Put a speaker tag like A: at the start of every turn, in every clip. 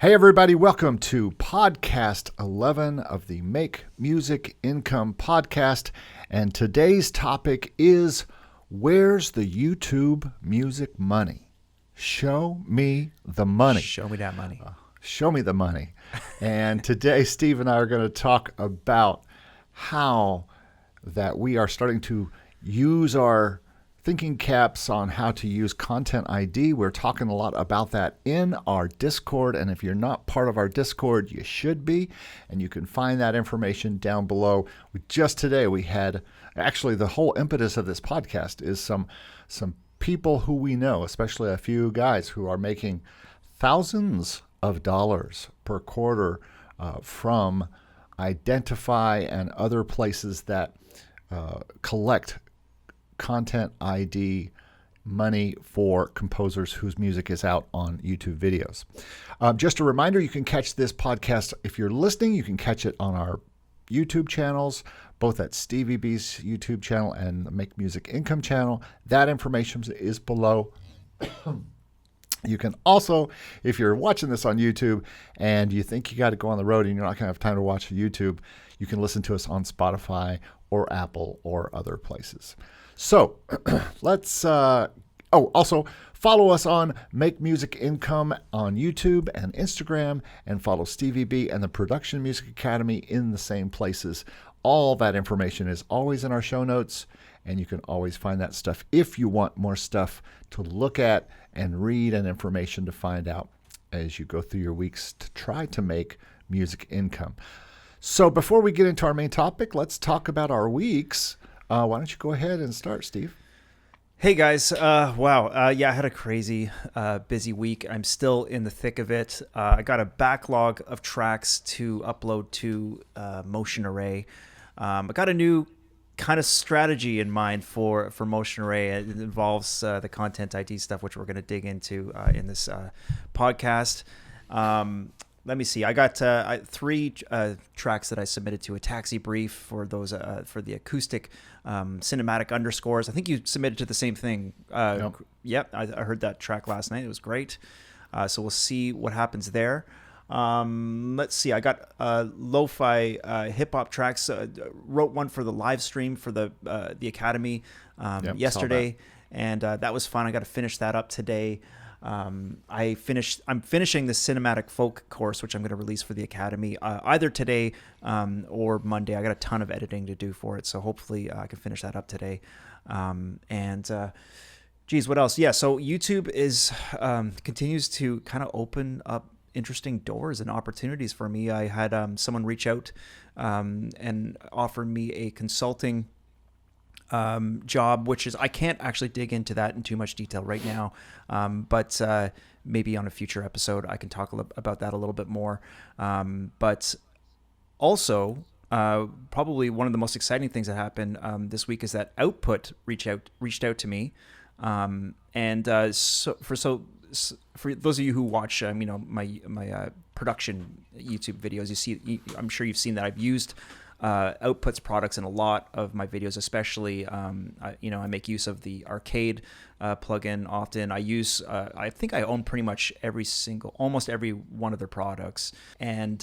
A: Hey everybody, welcome to podcast 11 of the Make Music Income podcast. And today's topic is, where's the YouTube music money? Show me the money.
B: Show me that money.
A: Show me the money. And today Steve and I are going to talk about how that we are starting to use our thinking caps on how to use Content ID. We're talking a lot about that in our Discord, and if you're not part of our Discord, you should be, and you can find that information down below. Just today we had, actually the whole impetus of this podcast is some people who we know, especially a few guys who are making thousands of dollars per quarter from Identifyy and other places that collect Content ID money for composers whose music is out on YouTube videos. Just a reminder, you can catch this podcast, if you're listening, you can catch it on our YouTube channels, both at Stevie B's YouTube channel and the Make Music Income channel. That information is below. You can also, if you're watching this on YouTube and you think you got to go on the road and you're not going to have time to watch YouTube, you can listen to us on Spotify or Apple or other places. So let's, also follow us on Make Music Income on YouTube and Instagram, and follow Stevie B and the Production Music Academy in the same places. All that information is always in our show notes, and you can always find that stuff if you want more stuff to look at and read and information to find out as you go through your weeks to try to make music income. So before we get into our main topic, let's talk about our weeks. Why don't you go ahead and start, Steve?
B: Hey guys, wow. I had a crazy busy week. I'm still in the thick of it. I got a backlog of tracks to upload to Motion Array. I got a new kind of strategy in mind for Motion Array. It involves the Content ID stuff, which we're going to dig into in this podcast. Let me see. I got three tracks that I submitted to a taxi brief for those for the acoustic cinematic underscores. I think you submitted to the same thing. Yep, I heard that track last night. It was great. So we'll see what happens there. Let's see. I got LoFi Hip Hop tracks. Wrote one for the live stream for the Academy yesterday, and that was fun. I got to finish that up today. I'm finishing the cinematic folk course, which I'm going to release for the Academy either today or Monday. I got a ton of editing to do for it, so hopefully I can finish that up today. Geez, what else? Yeah, so YouTube is continues to kind of open up interesting doors and opportunities for me. I had someone reach out and offer me a consulting job, which is, I can't actually dig into that in too much detail right now, but maybe on a future episode I can talk about that a little bit more. But also, probably one of the most exciting things that happened this week is that Output reached out to me, so for those of you who watch, my production YouTube videos, I'm sure you've seen that I've used Output's products in a lot of my videos, especially, I make use of the arcade plugin often. I think I own pretty much almost every one of their products. And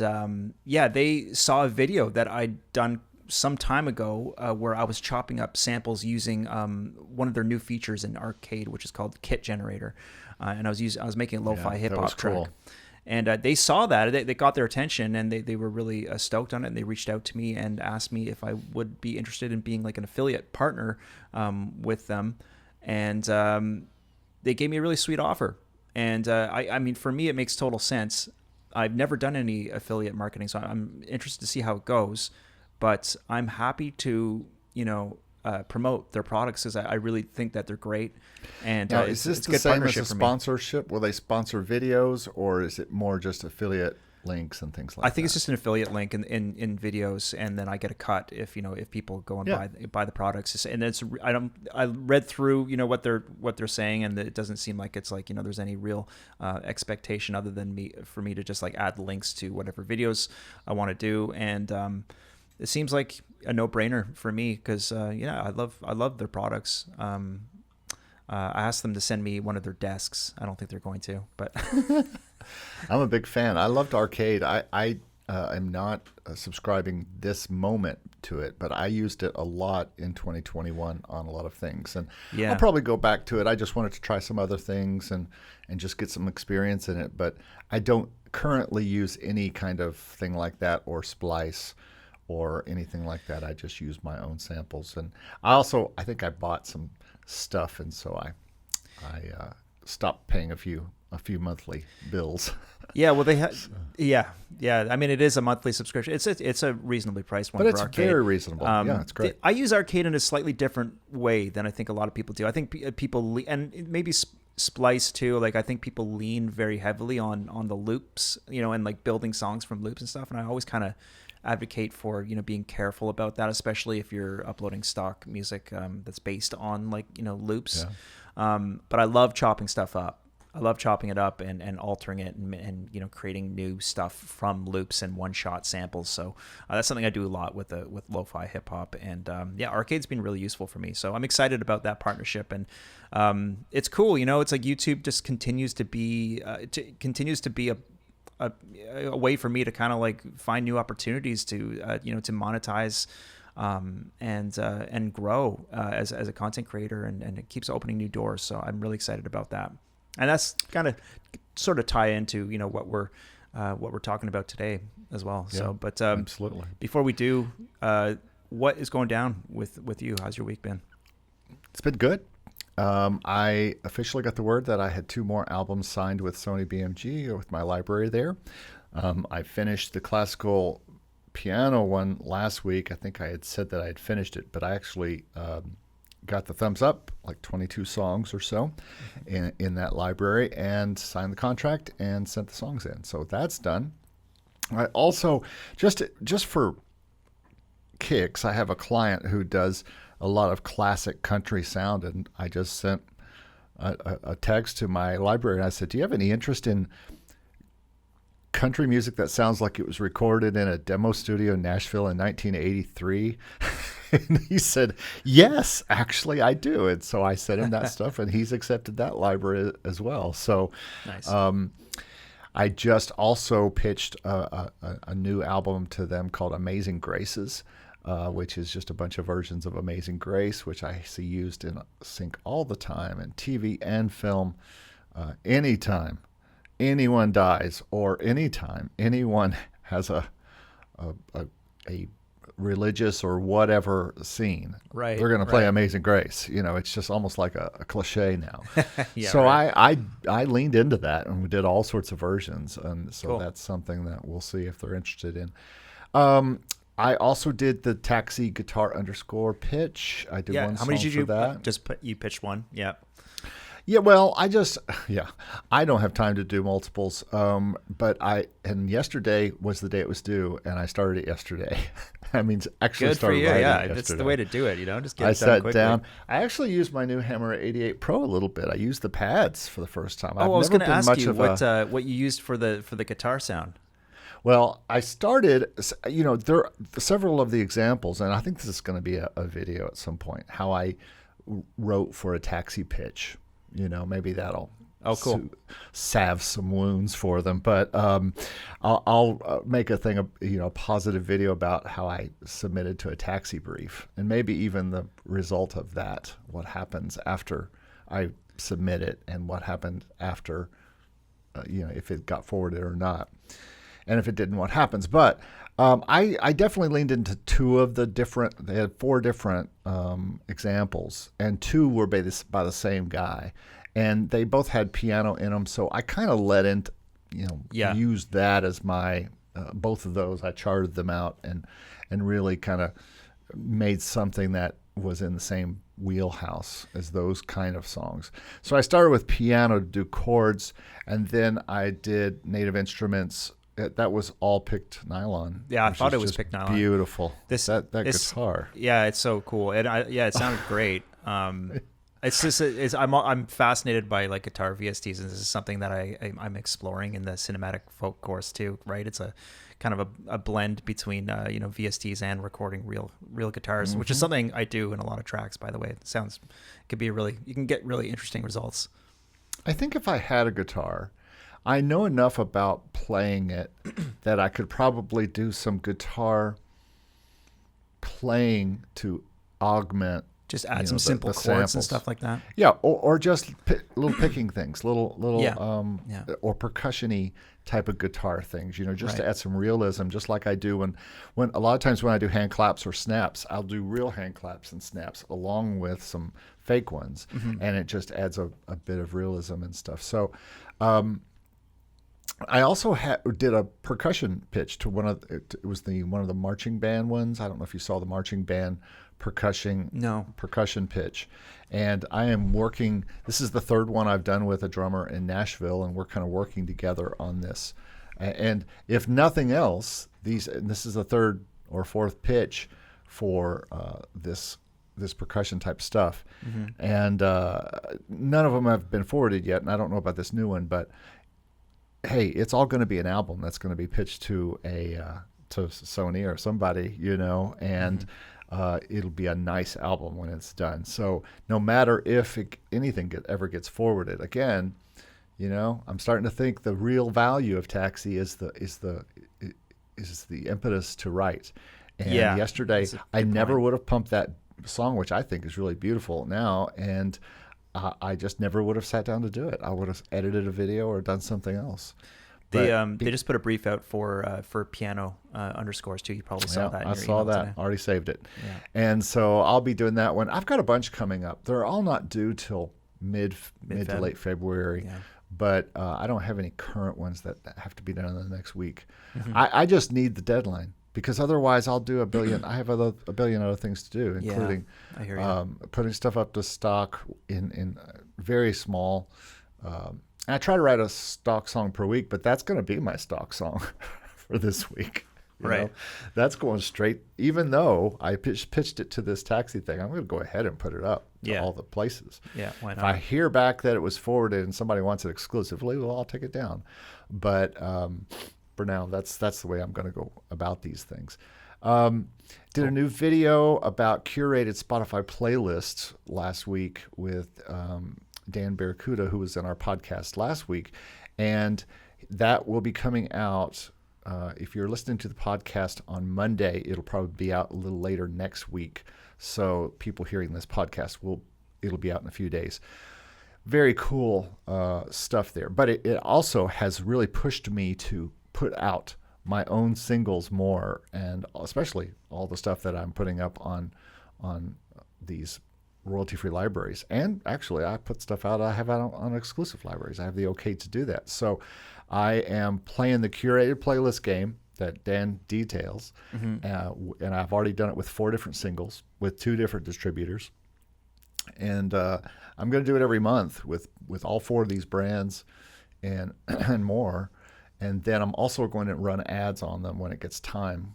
B: they saw a video that I'd done some time ago where I was chopping up samples using one of their new features in arcade, which is called Kit Generator. And I was making a LoFi Hip Hop track. Cool. And they saw that. They got their attention, and they were really stoked on it. And they reached out to me and asked me if I would be interested in being like an affiliate partner with them. And they gave me a really sweet offer. And I mean, for me, it makes total sense. I've never done any affiliate marketing, so I'm interested to see how it goes. But I'm happy to, promote their products because I really think that they're great. And
A: now, is this the same as a sponsorship? Will they sponsor videos, or is it more just affiliate links and things like that?
B: I think it's just an affiliate link in videos, and then I get a cut if people go and buy the products. And I read through what they're saying, and it doesn't seem like it's like there's any real expectation other than for me to just like add links to whatever videos I want to do. And it seems like a no-brainer for me because I love their products. I asked them to send me one of their desks. I don't think they're going to, but
A: I'm a big fan. I loved Arcade. I am not subscribing this moment to it, but I used it a lot in 2021 on a lot of things. And
B: Yeah.
A: I'll probably go back to it. I just wanted to try some other things and just get some experience in it. But I don't currently use any kind of thing like that or Splice or anything like that. I just use my own samples. And I think I bought some stuff, and so I stopped paying a few monthly bills.
B: Yeah, well, yeah. I mean, it is a monthly subscription. It's a reasonably priced one,
A: But
B: for
A: it's
B: Arcade.
A: very reasonable. Yeah, it's great.
B: I use Arcade in a slightly different way than I think a lot of people do. I think people and maybe Splice too. Like, I think people lean very heavily on the loops, and like building songs from loops and stuff. And I always kind of advocate for being careful about that, especially if you're uploading stock music that's based on like loops.
A: Yeah.
B: But I love chopping stuff up. I love chopping it up and altering it and creating new stuff from loops and one-shot samples. So that's something I do a lot with LoFi Hip Hop. And Arcade's been really useful for me. So I'm excited about that partnership. And it's cool. It's like YouTube just continues to be a way for me to kind of like find new opportunities to to monetize and grow as a content creator, and it keeps opening new doors. So I'm really excited about that. And that's kind of sort of tie into what we're talking about today as well.
A: Yeah,
B: so, but
A: absolutely.
B: Before we do, what is going down with you? How's your week been?
A: It's been good. I officially got the word that I had 2 more albums signed with SonyBMG with my library there. I finished the classical piano one last week. I think I had said that I had finished it, but I actually got the thumbs up, like 22 songs or so in that library, and signed the contract and sent the songs in. So that's done. I also, just for kicks, I have a client who does a lot of classic country sound, and I just sent a text to my library, and I said, do you have any interest in country music that sounds like it was recorded in a demo studio in Nashville in 1983? And he said, yes, actually I do. And so I sent him that stuff, and he's accepted that library as well. So
B: Nice.
A: I just also pitched a new album to them called Amazing Graces, which is just a bunch of versions of Amazing Grace, which I see used in sync all the time in TV and film. Anytime anyone dies, or anytime anyone has a religious or whatever scene,
B: Right,
A: they're going to play
B: right.
A: Amazing Grace. It's just almost like a cliche now.
B: Yeah,
A: so
B: right.
A: I leaned into that, and we did all sorts of versions, and so
B: Cool.
A: that's something that we'll see if they're interested in. I also did the Taxi guitar underscore pitch. I did one
B: How many
A: song
B: did
A: for
B: you
A: that.
B: you pitched one? Yeah.
A: Yeah, well, I don't have time to do multiples. And yesterday was the day it was due, and I started it yesterday. I mean, actually
B: Good for
A: started
B: you.
A: writing
B: Yeah,
A: it
B: that's
A: yesterday.
B: the way to do it. Just get
A: I
B: it done
A: sat
B: quickly.
A: down. I actually used my new Hammer 88 Pro a little bit. I used the pads for the first time.
B: Oh, I was
A: never
B: going to
A: been
B: ask
A: much
B: you
A: of
B: what you used for the guitar sound.
A: Well, I started, there are several of the examples, and I think this is going to be a video at some point, how I wrote for a Taxi pitch. Maybe that'll salve some wounds for them. But I'll make a thing, a positive video about how I submitted to a Taxi brief, and maybe even the result of that, what happens after I submit it, and what happened after, if it got forwarded or not. And if it didn't, what happens? But I definitely leaned into 2 of the different. They had 4 different examples, and 2 were by the same guy, and they both had piano in them. So I kind of let into, used that as my both of those. I charted them out and really kind of made something that was in the same wheelhouse as those kind of songs. So I started with piano to do chords, and then I did native instruments. That was all picked nylon.
B: Yeah, I thought it was picked nylon.
A: Beautiful.
B: This
A: guitar.
B: Yeah, it's so cool. And it sounded great. It's just I'm fascinated by like guitar VSTs, and this is something that I'm exploring in the cinematic folk course too. Right? It's a kind of a blend between VSTs and recording real guitars, which is something I do in a lot of tracks. By the way, you can get really interesting results.
A: I think if I had a guitar, I know enough about playing it that I could probably do some guitar playing to augment.
B: Just add some simple chords and
A: samples.
B: stuff like that.
A: Yeah, or just little picking things, little or percussion-y type of guitar things, just to add some realism, just like I do when a lot of times when I do hand claps or snaps, I'll do real hand claps and snaps along with some fake ones, and it just adds a bit of realism and stuff. So I also did a percussion pitch to one of the marching band ones. I don't know if you saw the marching band percussion pitch, and I am working. This is the third one I've done with a drummer in Nashville, and we're kind of working together on this. And if nothing else, this is the third or fourth pitch for this percussion type stuff, and none of them have been forwarded yet, and I don't know about this new one, but hey, it's all going to be an album that's going to be pitched to to Sony or somebody, and it'll be a nice album when it's done. So no matter if anything ever gets forwarded, again, I'm starting to think the real value of Taxi is the impetus to write. And yesterday, I never would have pumped that song, which I think is really beautiful now, and I just never would have sat down to do it. I would have edited a video or done something else.
B: They just put a brief out for piano underscores too. You probably saw that.
A: I saw that. Already saved it.
B: Yeah.
A: And so I'll be doing that one. I've got a bunch coming up. They're all not due till mid to late February. Yeah. But I don't have any current ones that have to be done in the next week. I just need the deadline, because otherwise I'll do a billion. I have a billion other things to do, including
B: I hear you.
A: Putting stuff up to stock in very small. And I try to write a stock song per week, but that's going to be my stock song for this week. You know? That's going straight. Even though I pitched it to this Taxi thing, I'm going to go ahead and put it up to all the places.
B: Yeah, why not?
A: If I hear back that it was forwarded and somebody wants it exclusively, well, I'll take it down. But for now, that's the way I'm going to go about these things. Did a new video about curated Spotify playlists last week with Dan Barracuda, who was in our podcast last week, and that will be coming out. If you're listening to the podcast on Monday, it'll probably be out a little later next week. So people hearing this podcast, it'll be out in a few days. Very cool stuff there. But it also has really pushed me to put out my own singles more, and especially all the stuff that I'm putting up on these royalty-free libraries. And actually, I put stuff out I have out on exclusive libraries. I have the okay to do that. So I am playing the curated playlist game that Dan details, and I've already done it with 4 different singles with 2 different distributors. And I'm going to do it every month with all 4 of these brands and more. And then I'm also going to run ads on them when it gets time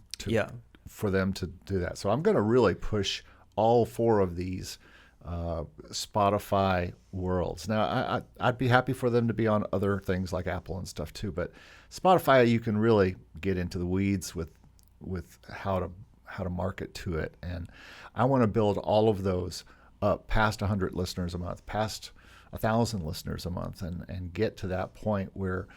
A: for them to do that. So I'm going to really push all 4 of these Spotify worlds. Now, I'd be happy for them to be on other things like Apple and stuff too, but Spotify, you can really get into the weeds with how to market to it. And I want to build all of those up past 100 listeners a month, past 1,000 listeners a month, and get to that point where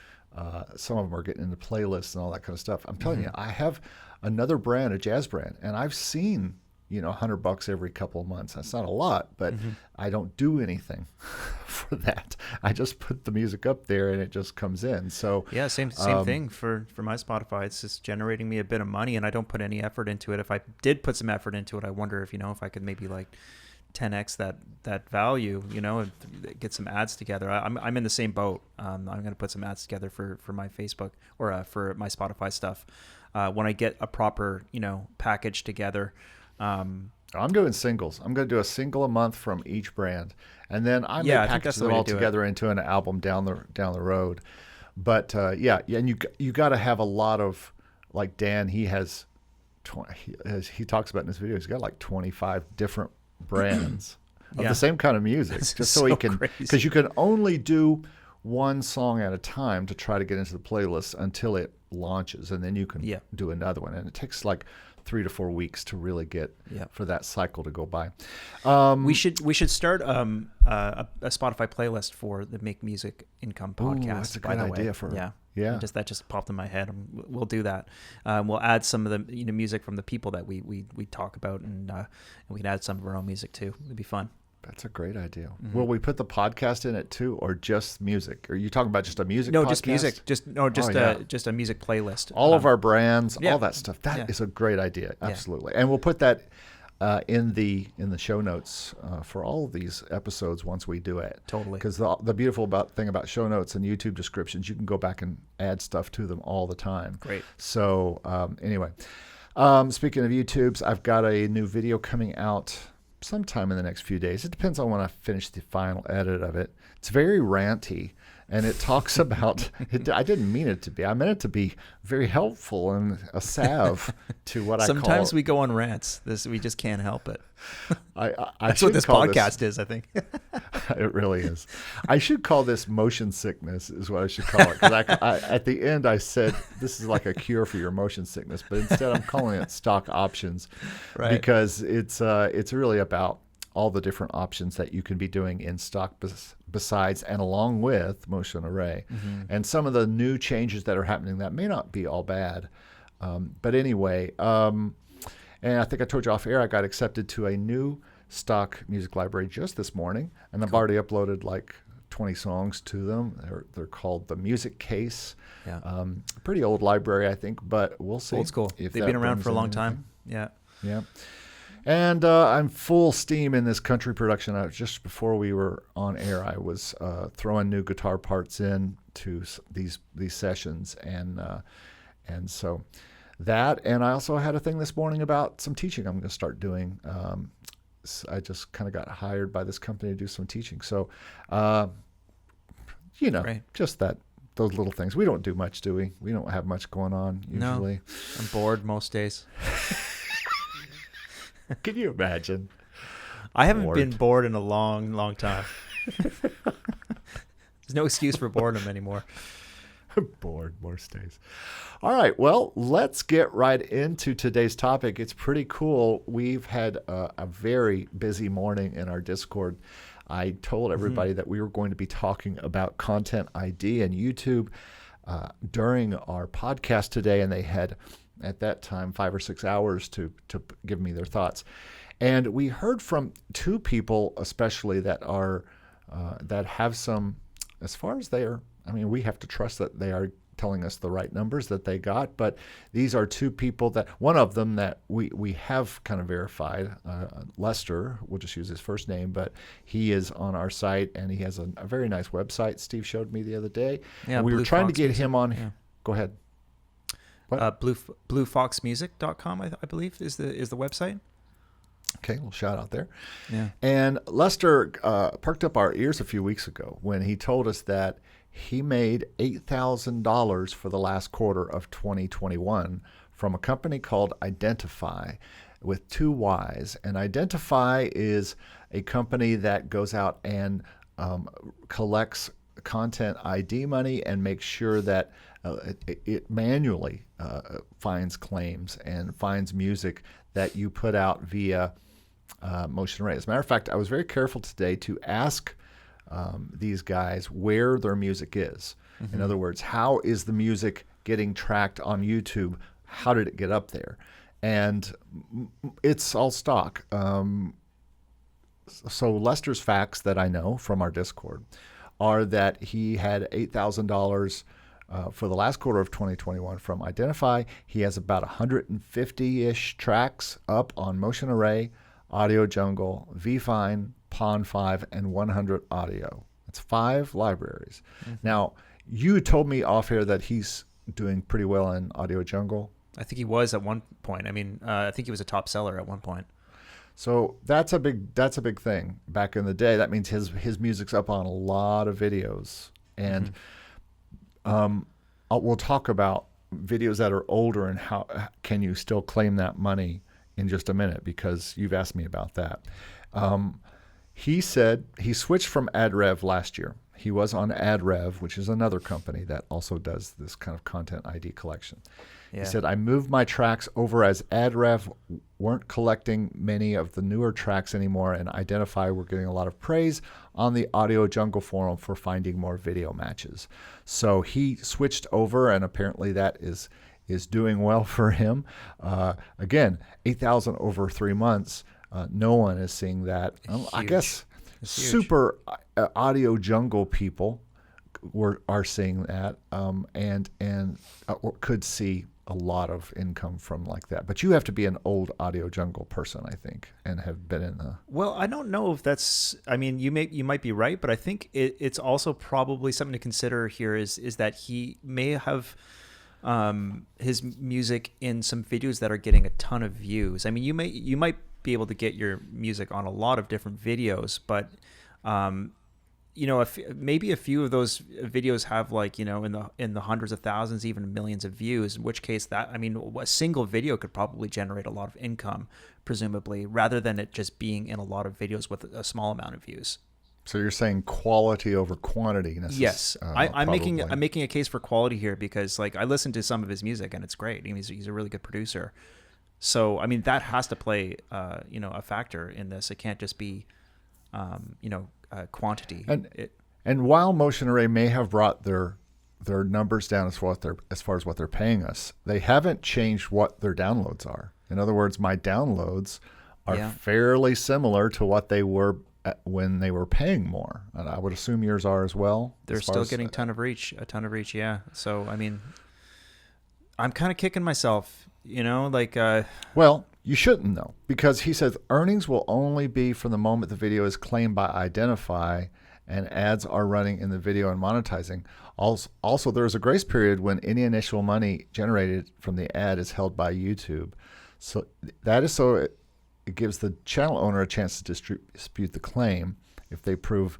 A: some of them are getting into playlists and all that kind of stuff. I'm telling you, I have another brand, a jazz brand, and I've seen $100 every couple of months. That's not a lot, but I don't do anything for that. I just put the music up there and it just comes in. So
B: yeah, same thing for my Spotify. It's just generating me a bit of money, and I don't put any effort into it. If I did put some effort into it, I wonder if I could maybe like 10x that value, and get some ads together. I'm in the same boat. I'm going to put some ads together for my Facebook or for my Spotify stuff when I get a proper package together.
A: I'm doing singles. I'm going to do a single a month from each brand, and then I may package them all together into an album down the road. But and you got to have a lot of, like Dan. He has he talks about in this video. He's got like 25 different brands of the same kind of music, just so he can, because you can only do one song at a time to try to get into the playlist until it launches, and then you can do another one. And it takes like 3 to 4 weeks to really get for that cycle to go by.
B: We should start a Spotify playlist for the Make Music Income podcast.
A: Ooh, that's a good idea
B: That just popped in my head. We'll do that. We'll add some of the music from the people that we talk about, and we can add some of our own music too. It'd be fun.
A: That's a great idea. Mm-hmm. Will we put the podcast in it too, or just music? Are you talking about just a music?
B: No,
A: podcast?
B: just music. Just a music playlist.
A: All of our brands, all that stuff. That is a great idea. Absolutely, and we'll put that in the show notes for all of these episodes once we do it.
B: Totally.
A: Because the beautiful thing about show notes and YouTube descriptions, you can go back and add stuff to them all the time.
B: Great.
A: So anyway, speaking of YouTubes, I've got a new video coming out sometime in the next few days. It depends on when I finish the final edit of it. It's very ranty, and it talks about I didn't mean it to be. I meant it to be very helpful and a salve to what I call.
B: Sometimes we go on rants. We just can't help it.
A: That's
B: what this podcast is, I think.
A: It really is. I should call this motion sickness is what I should call it. Because at the end I said this is like a cure for your motion sickness, but instead I'm calling it stock options, because it's really about all the different options that you can be doing in stock besides and along with motion array, and some of the new changes that are happening that may not be all bad. But anyway, and I think I told you off air, I got accepted to a new stock music library just this morning, and I've already uploaded like 20 songs to them. They're called the Music Case. Yeah. Pretty old library, I think, but we'll see.
B: Old school. They've been around for a long time. Yeah.
A: Yeah. And I'm full steam in this country production. Just before we were on air, I was throwing new guitar parts in to these sessions, and so that. And I also had a thing this morning about some teaching I'm going to start doing. I just kind of got hired by this company to do some teaching. So, just those little things. We don't do much, do we? We don't have much going on usually.
B: No, I'm bored most days.
A: Can you imagine?
B: I haven't been bored in a long, long time. There's no excuse for boredom anymore.
A: Bored most days. All right, well, let's get right into today's topic. It's pretty cool. We've had a very busy morning in our Discord. I told everybody that we were going to be talking about Content ID and YouTube during our podcast today, and they had at that time 5 or 6 hours to give me their thoughts. And we heard from two people especially that are that have some, as far as they are, I mean, we have to trust that they are telling us the right numbers that they got, but these are two people that, one of them that we have kind of verified, Lester, we'll just use his first name, but he is on our site and he has a very nice website Steve showed me the other day. Yeah, and we were trying to get him on. Yeah. Go ahead.
B: What? bluefoxmusic.com, I believe is the website.
A: Okay, well, shout out there.
B: Yeah.
A: And Lester perked up our ears a few weeks ago when he told us that he made $8,000 for the last quarter of 2021 from a company called Identifyy with 2 Ys. And Identifyy is a company that goes out and collects content ID money and makes sure that it manually finds claims and finds music that you put out via motion array. As a matter of fact, I was very careful today to ask these guys where their music is. In other words, how is the music getting tracked on YouTube? How did it get up there? And it's all stock. So Lester's facts that I know from our Discord are that he had $8,000 for the last quarter of 2021 from Identifyy. He has about 150-ish tracks up on Motion Array, Audio Jungle, vFine, Pond5, and 100 Audio. That's 5 libraries. Now, you told me off here that he's doing pretty well in Audio Jungle.
B: I think he was at one point. I mean, I think he was a top seller at one point.
A: So that's a big thing back in the day. That means his music's up on a lot of videos, and we'll talk about videos that are older and how can you still claim that money in just a minute, because you've asked me about that. He said he switched from AdRev last year. he was on AdRev, which is another company that also does this kind of content ID collection.
B: Yeah.
A: He said, I moved my tracks over as AdRev weren't collecting many of the newer tracks anymore, and Identifyy were getting a lot of praise on the Audio Jungle forum for finding more video matches. So he switched over, and apparently that is doing well for him. Again, 8,000 over 3 months. No one is seeing that. I guess super Audio Jungle people are seeing that, and could see a lot of income from like that. But you have to be an old Audio Jungle person, I think, and have been in the...
B: Well, I don't know if that's... I mean, you might be right, but I think it's also probably something to consider here is that he may have his music in some videos that are getting a ton of views. I mean, you might be able to get your music on a lot of different videos, but if maybe a few of those videos have like, in the hundreds of thousands, even millions of views, in which case a single video could probably generate a lot of income, presumably, rather than it just being in a lot of videos with a small amount of views.
A: So you're saying quality over quantity?
B: Yes, I'm making a case for quality here because like I listen to some of his music and it's great. I mean, he's a really good producer. So I mean that has to play a factor in this. It can't just be quantity.
A: And while Motion Array may have brought their numbers down as far as what they're paying us, they haven't changed what their downloads are. In other words, my downloads are fairly similar to what they were when they were paying more, and I would assume yours are as well.
B: They're still getting a ton of reach, yeah. So I mean, I'm kind of kicking myself,
A: Well, you shouldn't though, because he says earnings will only be from the moment the video is claimed by Identifyy and ads are running in the video and monetizing. Also, there is a grace period when any initial money generated from the ad is held by YouTube. So that is so it gives the channel owner a chance to dispute the claim. If they prove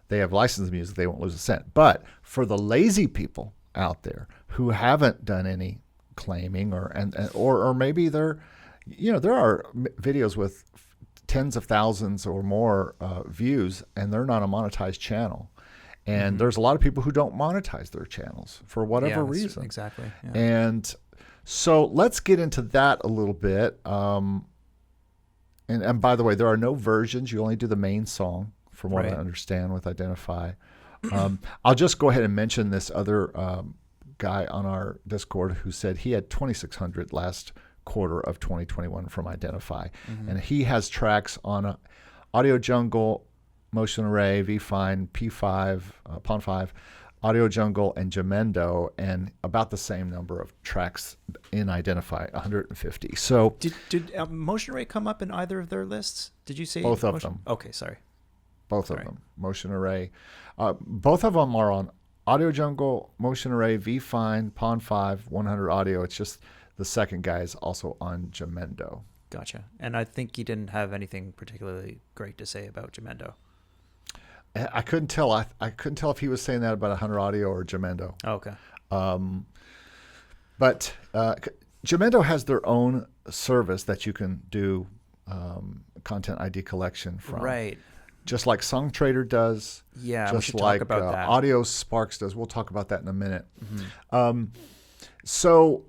A: they have licensed music, they won't lose a cent. But for the lazy people out there who haven't done any claiming, or maybe there are videos with tens of thousands or more views, and they're not a monetized channel. And there's a lot of people who don't monetize their channels for whatever reason.
B: Exactly. Yeah.
A: And so let's get into that a little bit. And by the way, there are no versions. You only do the main song, from what I understand with Identifyy. I'll just go ahead and mention this other guy on our Discord who said he had 2,600 last quarter of 2021 from Identifyy. And he has tracks on Audio Jungle, Motion Array, VFine, P5, Pond5, Audio Jungle, and Jamendo, and about the same number of tracks in Identifyy, 150. So
B: did Motion Array come up in either of their lists? Did you say
A: both of them?
B: Okay, sorry.
A: Both of them. Motion Array. Both of them are on Audio Jungle, Motion Array, VFine, Pond5, 100 Audio. It's just the second guy is also on Jamendo.
B: Gotcha. And I think he didn't have anything particularly great to say about Jamendo.
A: I couldn't tell. I couldn't tell if he was saying that about 100 Audio or Jamendo.
B: Oh, okay.
A: But Jamendo has their own service that you can do content ID collection from.
B: Right.
A: Just like Song Trader does.
B: Yeah,
A: just
B: we should
A: like
B: talk about that.
A: Audio Sparks does. We'll talk about that in a minute. So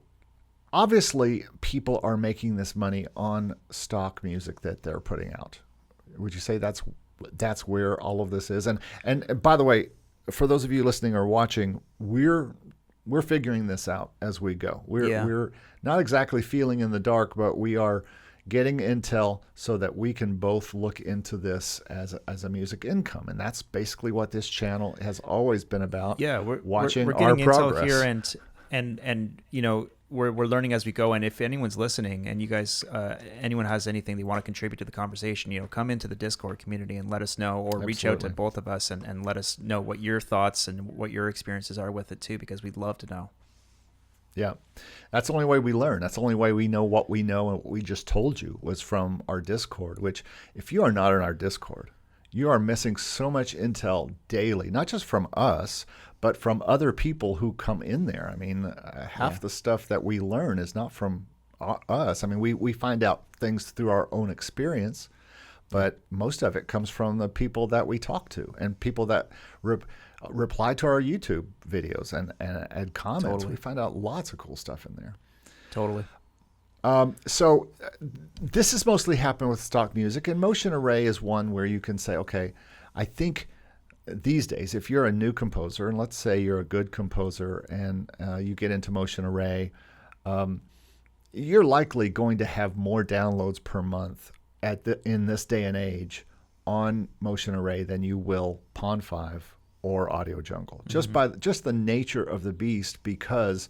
A: obviously people are making this money on stock music that they're putting out. Would you say that's where all of this is? And by the way, for those of you listening or watching, we're figuring this out as we go. We're not exactly feeling in the dark, but we are getting intel so that we can both look into this as a music income, and that's basically what this channel has always been about.
B: Yeah,
A: we're
B: getting
A: our
B: intel here, and we're learning as we go. And if anyone's listening, and you guys, anyone has anything they want to contribute to the conversation, come into the Discord community and let us know, or reach out to both of us and let us know what your thoughts and what your experiences are with it too, because we'd love to know.
A: Yeah, that's the only way we learn. That's the only way we know what we know, and what we just told you was from our Discord, which if you are not in our Discord, you are missing so much intel daily, not just from us, but from other people who come in there. I mean, half the stuff that we learn is not from us. I mean, we find out things through our own experience, but most of it comes from the people that we talk to and people that reply to our YouTube videos and add comments.
B: Totally.
A: We find out lots of cool stuff in there.
B: Totally.
A: So this has mostly happened with stock music, and Motion Array is one where you can say, okay, I think these days, if you're a new composer, and let's say you're a good composer and you get into Motion Array, you're likely going to have more downloads per month in this day and age on Motion Array than you will Pond 5 or Audio Jungle, just by just the nature of the beast, because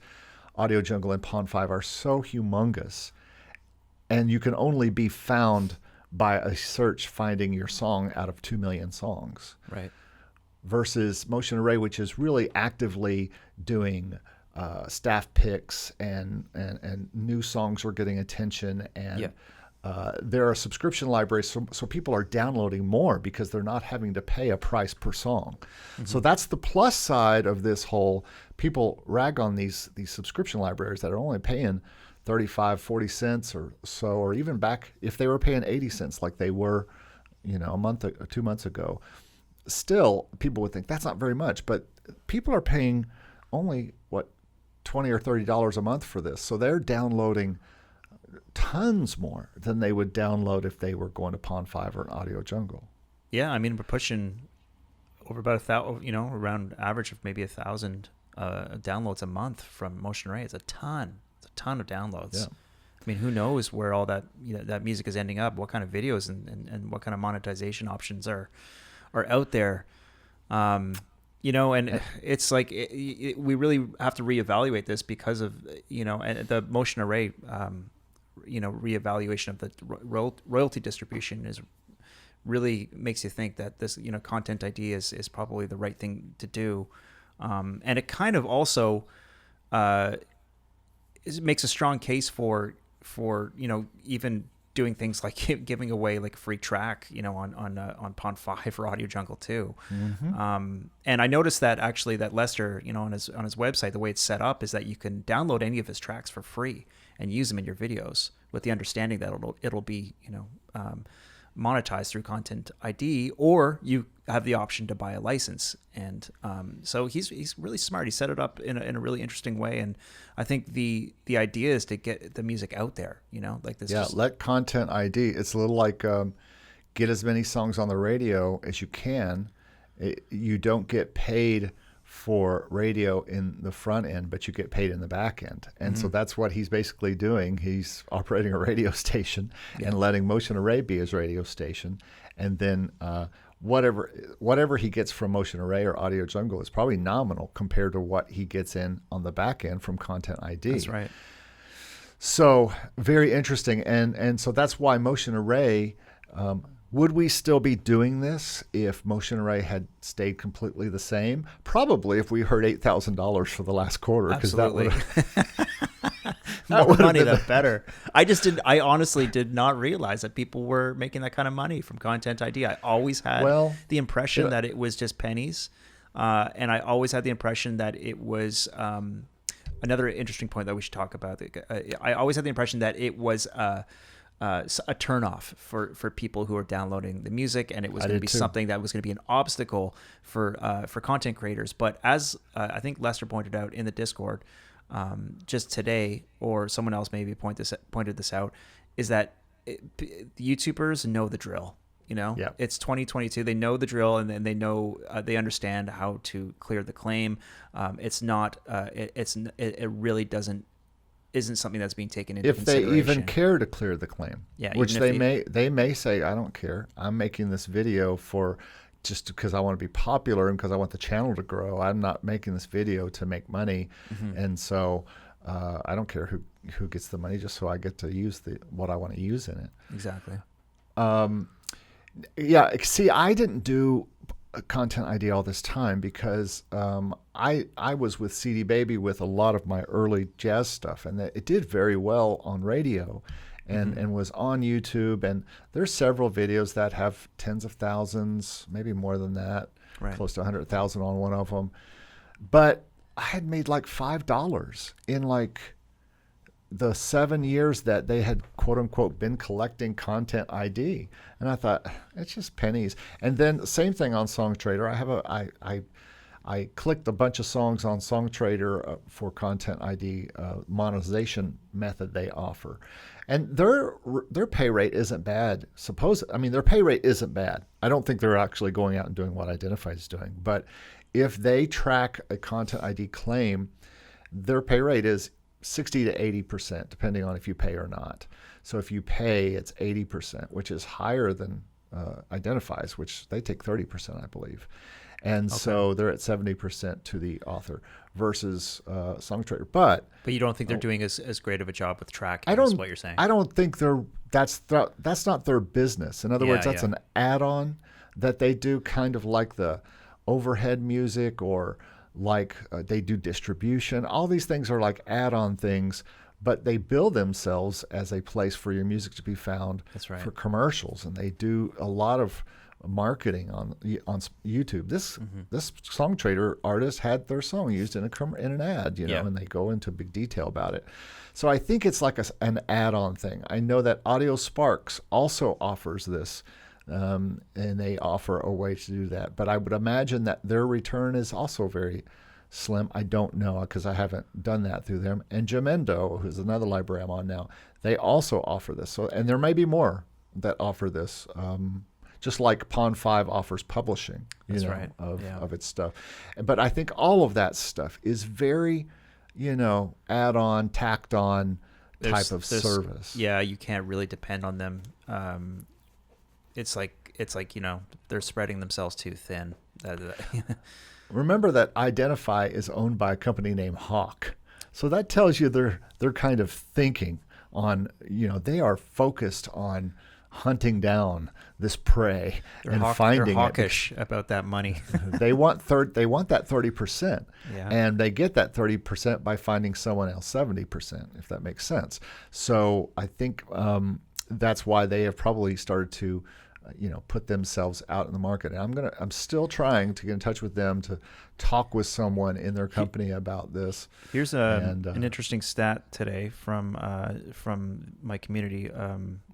A: Audio Jungle and Pond 5 are so humongous, and you can only be found by a search finding your song out of 2 million songs.
B: Right.
A: Versus Motion Array, which is really actively doing staff picks and new songs are getting attention, and there are subscription libraries, so people are downloading more because they're not having to pay a price per song. So that's the plus side of this whole. People rag on these subscription libraries that are only paying 35, 40 cents or so, or even back if they were paying 80 cents like they were, a month or 2 months ago. Still, people would think that's not very much, but people are paying only $20 or $30 a month for this. So they're downloading tons more than they would download if they were going to Pond 5 or an Audio Jungle.
B: Yeah, I mean, we're pushing over about 1,000, around average of maybe 1,000 downloads a month from Motion Array. It's a ton. It's a ton of downloads. Yeah. I mean, who knows where all that that music is ending up? What kind of videos and what kind of monetization options are out there? And it's like we really have to reevaluate this because of and the Motion Array reevaluation of the royalty distribution is really makes you think that this content ID is probably the right thing to do, and it kind of also makes a strong case for even doing things like giving away like a free track on Pond 5 or Audio Jungle too. And I noticed that actually that Lester on his website, the way it's set up is that you can download any of his tracks for free and use them in your videos with the understanding that it'll be monetized through Content ID, or you have the option to buy a license. And so he's really smart. He set it up in a really interesting way, and I think the idea is to get the music out there. Like this. Yeah,
A: let Content ID. It's a little like get as many songs on the radio as you can. You don't get paid for radio in the front end, but you get paid in the back end. And so that's what he's basically doing. He's operating a radio station and letting Motion Array be his radio station. And then whatever he gets from Motion Array or Audio Jungle is probably nominal compared to what he gets in on the back end from Content ID.
B: That's right.
A: So very interesting. And so that's why Motion Array, would we still be doing this if Motion Array had stayed completely the same? Probably, if we heard $8,000 for the last quarter, because that would
B: more money the better. I honestly did not realize that people were making that kind of money from Content ID. I always had the impression that it was just pennies, and I always had the impression that it was another interesting point that we should talk about. I always had the impression that it was a turnoff for people who are downloading the music, and it was going to be something that was going to be an obstacle for content creators. But as I think Lester pointed out in the Discord just today, or someone else maybe pointed this out, is that YouTubers know the drill. It's 2022. They know the drill, and then they know they understand how to clear the claim. It's not. It really isn't something that's being taken into consideration.
A: If they even care to clear the claim, which they may say, I don't care. I'm making this video for just because I want to be popular and because I want the channel to grow. I'm not making this video to make money, and so I don't care who gets the money, just so I get to use what I want to use in it.
B: Exactly.
A: See, I didn't do Content ID all this time because I was with CD Baby with a lot of my early jazz stuff, and it did very well on radio and was on YouTube, and there's several videos that have tens of thousands, maybe more than that, close to 100,000 on one of them. But I had made like $5 in like the 7 years that they had quote unquote been collecting content ID, and I thought it's just pennies. And then same thing on SongTrader. I clicked a bunch of songs on SongTrader for content ID monetization method they offer, and their pay rate isn't bad. Their pay rate isn't bad. I don't think they're actually going out and doing what Identifyy is doing, but if they track a content ID claim, their pay rate is 60 to 80%, depending on if you pay or not. So if you pay, it's 80%, which is higher than Identify's, which they take 30%, I believe. And so they're at 70% to the author versus SongTrader. But
B: you don't think they're doing as great of a job with tracking?
A: Is
B: what you're saying?
A: I don't think that's not their business. In other words, that's an add-on that they do, kind of like the overhead music, or like they do distribution. All these things are like add-on things, but they bill themselves as a place for your music to be found.
B: That's right.
A: For commercials, and they do a lot of marketing on YouTube. This SongTrader artist had their song used in an ad, and they go into big detail about it. So I think it's like an add-on thing. I know that Audio Sparks also offers this, and they offer a way to do that. But I would imagine that their return is also very slim. I don't know, because I haven't done that through them. And Jamendo, who's another library I'm on now, they also offer this. So, and there may be more that offer this. Just like Pond5 offers publishing, of its stuff. But I think all of that stuff is very, add-on, tacked-on type of service.
B: Yeah, you can't really depend on them. It's like they're spreading themselves too thin.
A: Remember that Identifyy is owned by a company named Hawk, so that tells you they're kind of thinking on, they are focused on hunting down this prey and finding
B: they're hawkish about that money.
A: They want that 30%, and they get that 30% by finding someone else 70%, if that makes sense. So I think that's why they have probably started to put themselves out in the market. And I'm still trying to get in touch with them to talk with someone in their company about this.
B: Here's an interesting stat today from my community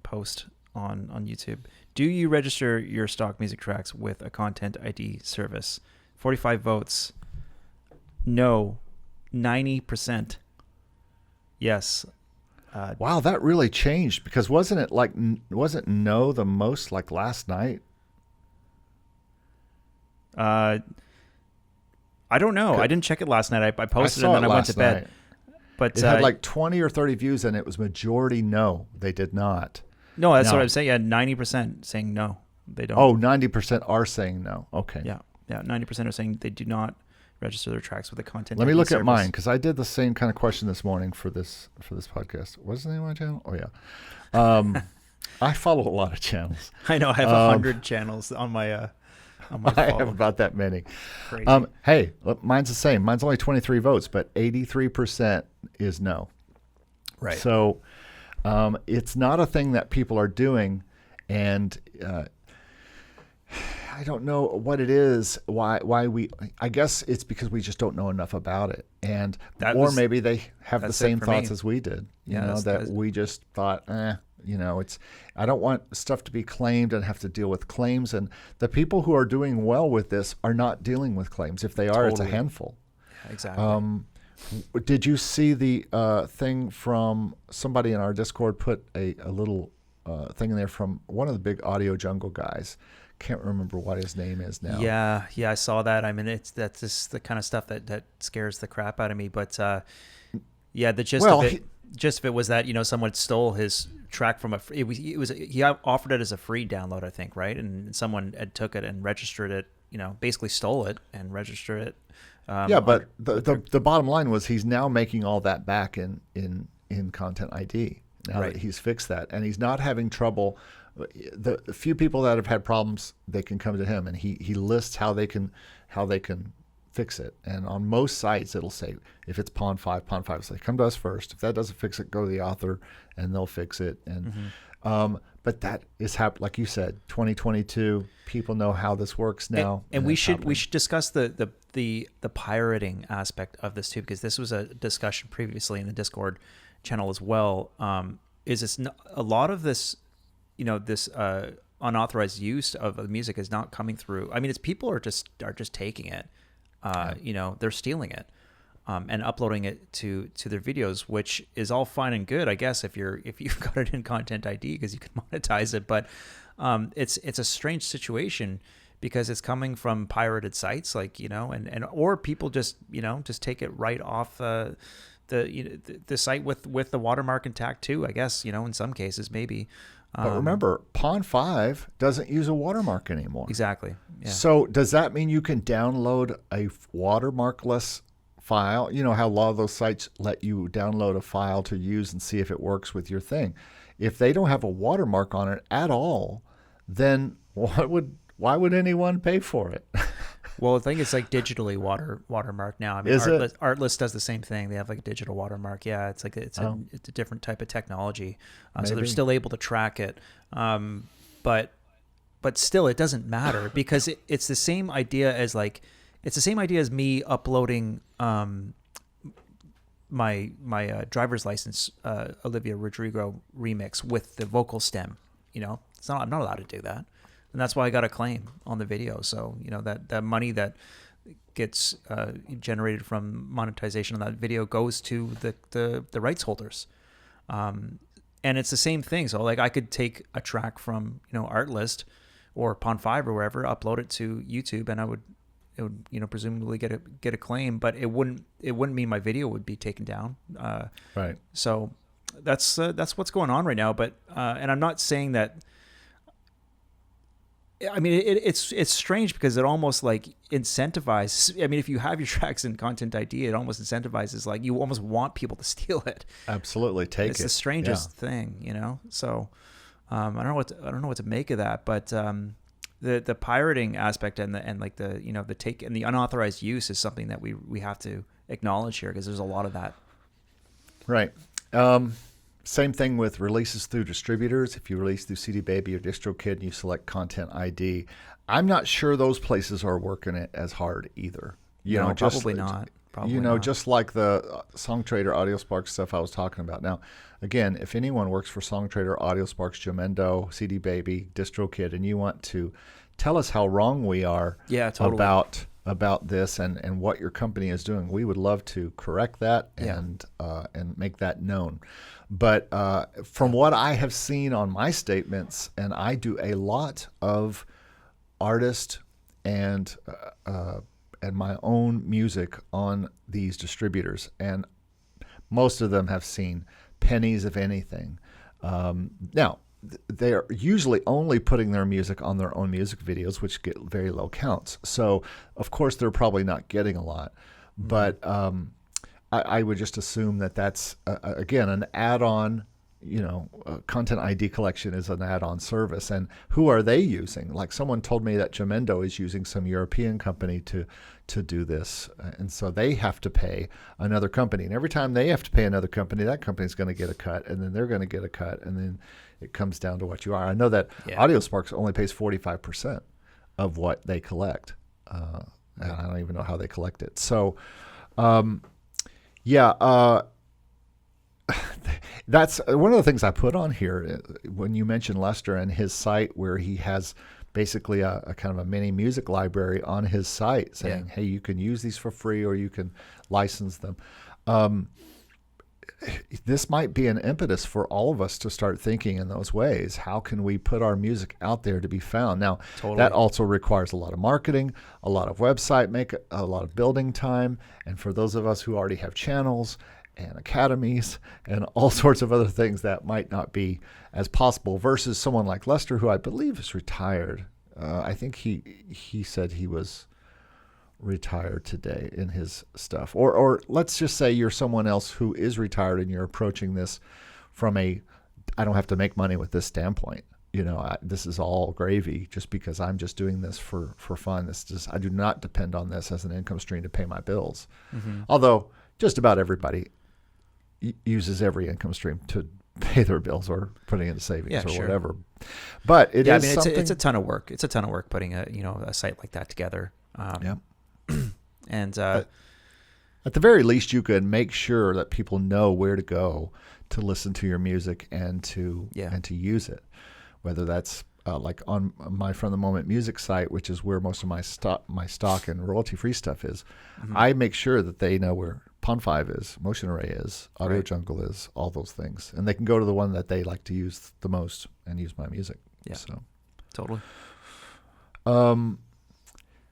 B: post on YouTube. Do you register your stock music tracks with a content ID service? 45 votes. No. 90%. Yes.
A: Wow, that really changed, because wasn't no the most like last night?
B: I don't know. I didn't check it last night. I posted it and then I went to bed. But
A: it had like 20 or 30 views, and it was majority no. They did not.
B: No, that's what I'm saying. Yeah, 90% saying no. They don't.
A: Oh, 90% are saying no. Okay.
B: Yeah. 90% are saying they do not register their tracks with a content.
A: Let me look at mine, because I did the same kind of question this morning for this podcast. What's the name of my channel? Oh yeah. I follow a lot of channels.
B: I know. I have 100 channels on my
A: I have about that many.
B: Crazy.
A: Hey, look, mine's the same. Mine's only 23 votes, but 83% is no.
B: Right.
A: So it's not a thing that people are doing, and I don't know what it is. Why we? I guess it's because we just don't know enough about it, or maybe they have the same thoughts as we did. We just thought, it's. I don't want stuff to be claimed and have to deal with claims. And the people who are doing well with this are not dealing with claims. If they are, it's a handful.
B: Yeah, exactly.
A: Did you see the thing from somebody in our Discord put a little thing in there from one of the big Audio Jungle guys? Can't remember what his name is now.
B: Yeah, I saw that. I mean, that's just the kind of stuff that scares the crap out of me. But the gist of it was that someone stole his track from he offered it as a free download, I think, right? And someone had took it and registered it. Basically stole it and registered it.
A: But the bottom line was he's now making all that back in Content ID now that he's fixed that, and he's not having trouble. The few people that have had problems, they can come to him, and he lists how they can fix it. And on most sites, it'll say if it's Pond5 will say come to us first. If that doesn't fix it, go to the author, and they'll fix it. And but that is like you said, 2022. People know how this works now,
B: and we should discuss the pirating aspect of this too, because this was a discussion previously in the Discord. channel as well, is a lot of this, this unauthorized use of the music is not coming through. I mean, it's people are just taking it, they're stealing it, and uploading it to their videos, which is all fine and good, I guess, if you've got it in Content ID because you can monetize it. But it's a strange situation because it's coming from pirated sites, like, and or people just take it right off the site with the watermark intact too, I guess, in some cases maybe.
A: But remember, Pond 5 doesn't use a watermark anymore.
B: Exactly. Yeah.
A: So does that mean you can download a watermarkless file? You know how a lot of those sites let you download a file to use and see if it works with your thing. If they don't have a watermark on it at all, then why would anyone pay for it?
B: Well, I think it's like digitally watermark now. I mean, Artlist does the same thing. They have like a digital watermark. Yeah, it's like it's a different type of technology. So they're still able to track it. But still, it doesn't matter because it's the same idea as me uploading my driver's license Olivia Rodrigo remix with the vocal stem. I'm not allowed to do that. And that's why I got a claim on the video. So, that money that gets generated from monetization on that video goes to the rights holders. And it's the same thing. So, like, I could take a track from, Artlist or Pond 5 or wherever, upload it to YouTube, and it would presumably get a claim, but it wouldn't mean my video would be taken down.
A: Right.
B: So that's what's going on right now. But and I'm not saying that. I mean, it's strange because it almost like incentivizes. I mean, if you have your tracks in Content ID, it almost incentivizes, like, you almost want people to steal it.
A: Absolutely, take it.
B: It's the strangest thing, So I don't know what to make of that, but the pirating aspect and the take and the unauthorized use is something that we have to acknowledge here because there's a lot of that.
A: Right. Same thing with releases through distributors. If you release through CD Baby or DistroKid and you select Content ID, I'm not sure those places are working it as hard either.
B: Probably not.
A: Just like the SongTrader, AudioSpark stuff I was talking about. Now, again, if anyone works for SongTrader, AudioSpark, Jamendo, CD Baby, DistroKid, and you want to tell us how wrong we are about this and what your company is doing, we would love to correct that and make that known. But from what I have seen on my statements, and I do a lot of artist and my own music on these distributors, and most of them have seen pennies if anything. Now, they are usually only putting their music on their own music videos, which get very low counts. So, of course, they're probably not getting a lot. But I would just assume that that's, again, an add-on. Content ID collection is an add-on service. And who are they using? Like, someone told me that Jamendo is using some European company to do this. And so they have to pay another company. And every time they have to pay another company, that company's going to get a cut, and then they're going to get a cut, and then it comes down to what you are. I know that AudioSpark only pays 45% of what they collect. And I don't even know how they collect it. So, that's one of the things I put on here when you mentioned Lester and his site, where he has basically a kind of a mini music library on his site saying, hey, you can use these for free or you can license them. This might be an impetus for all of us to start thinking in those ways. How can we put our music out there to be found? Now, that also requires a lot of marketing, a lot of website, a lot of building time. And for those of us who already have channels and academies and all sorts of other things, that might not be as possible versus someone like Lester, who I believe is retired. I think he said he was retired today in his stuff. Or let's just say you're someone else who is retired and you're approaching this from I don't have to make money with this standpoint. This is all gravy just because I'm just doing this for fun. I do not depend on this as an income stream to pay my bills. Mm-hmm. Although just about everybody uses every income stream to pay their bills or putting into savings whatever. But it's a ton of work. It's a ton of work putting a site like that together. And at the very least, you could make sure that people know where to go to listen to your music and to use it. Whether that's like on my From the Moment music site, which is where most of my stock and royalty free stuff is, I make sure that they know where Pond5 is, Motion Array is, Audio Jungle is, all those things, and they can go to the one that they like to use the most and use my music.
B: Yeah,
A: so
B: totally.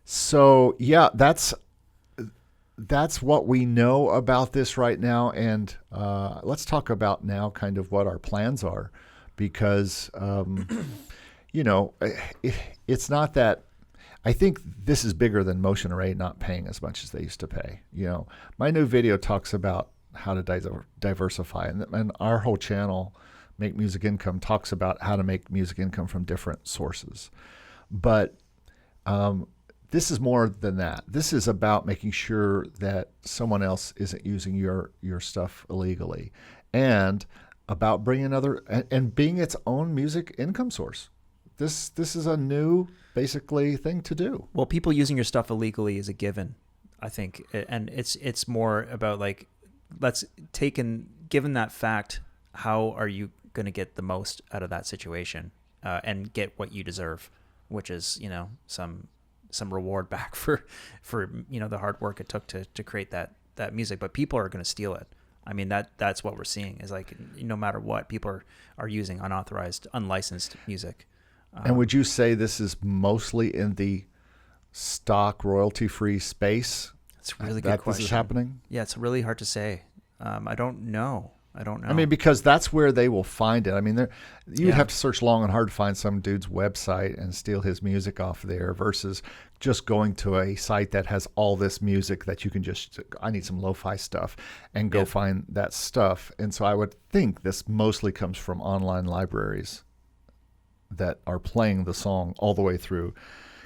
A: So yeah, that's what we know about this right now, and let's talk about now kind of what our plans are, because it's not that. I think this is bigger than Motion Array not paying as much as they used to pay. My new video talks about how to diversify, and our whole channel, Make Music Income, talks about how to make music income from different sources. But this is more than that. This is about making sure that someone else isn't using your stuff illegally, and about bringing and being its own music income source. This is a new, basically, thing to do.
B: Well, people using your stuff illegally is a given, I think, and it's more about like, given that fact, how are you going to get the most out of that situation and get what you deserve, which is some reward back for the hard work it took to create that music. But people are going to steal it. I mean, that's what we're seeing is like, no matter what, people are using unauthorized, unlicensed music.
A: And would you say this is mostly in the stock royalty-free space?
B: It's a really good question.
A: This is happening?
B: Yeah, it's really hard to say. I don't know.
A: I mean, because that's where they will find it. I mean, you'd have to search long and hard to find some dude's website and steal his music off there versus just going to a site that has all this music that you can I need some lo-fi stuff, and go find that stuff. And so I would think this mostly comes from online libraries that are playing the song all the way through,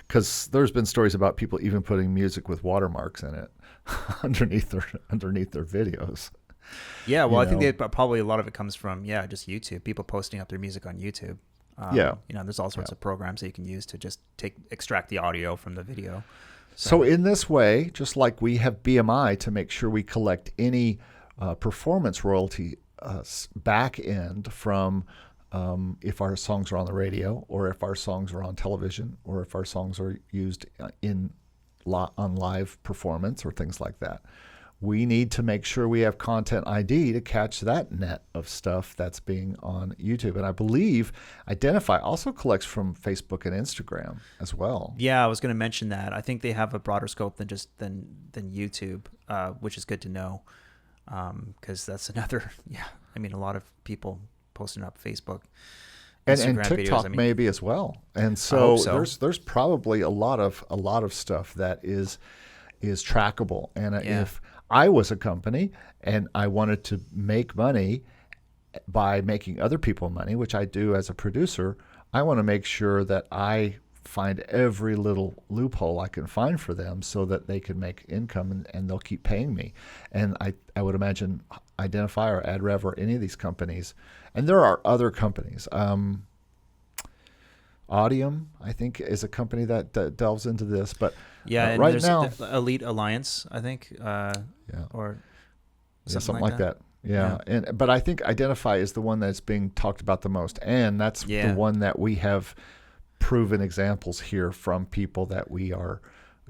A: because there's been stories about people even putting music with watermarks in it underneath their videos.
B: Yeah, well, I think probably a lot of it comes from just YouTube, people posting up their music on YouTube. There's all sorts of programs that you can use to just extract the audio from the video.
A: So in this way, just like we have BMI to make sure we collect any performance royalty back end from if our songs are on the radio, or if our songs are on television, or if our songs are used on live performance or things like that. We need to make sure we have content ID to catch that net of stuff that's being on YouTube. And I believe Identifyy also collects from Facebook and Instagram as well.
B: Yeah, I was going to mention that. I think they have a broader scope than YouTube, which is good to know, because that's another. A lot of people posting up Facebook, Instagram
A: and TikTok
B: videos,
A: maybe as well. And so there's probably a lot of stuff that is trackable. And if I was a company and I wanted to make money by making other people money, which I do as a producer, I want to make sure that I find every little loophole I can find for them so that they can make income and they'll keep paying me. And I would imagine Identifyy or AdRev or any of these companies, and there are other companies. Audium, I think, is a company that delves into this, but
B: and
A: right
B: there's
A: now,
B: Elite Alliance, I think, or
A: something like that. But I think Identifyy is the one that's being talked about the most, and that's the one that we have proven examples here from people that we are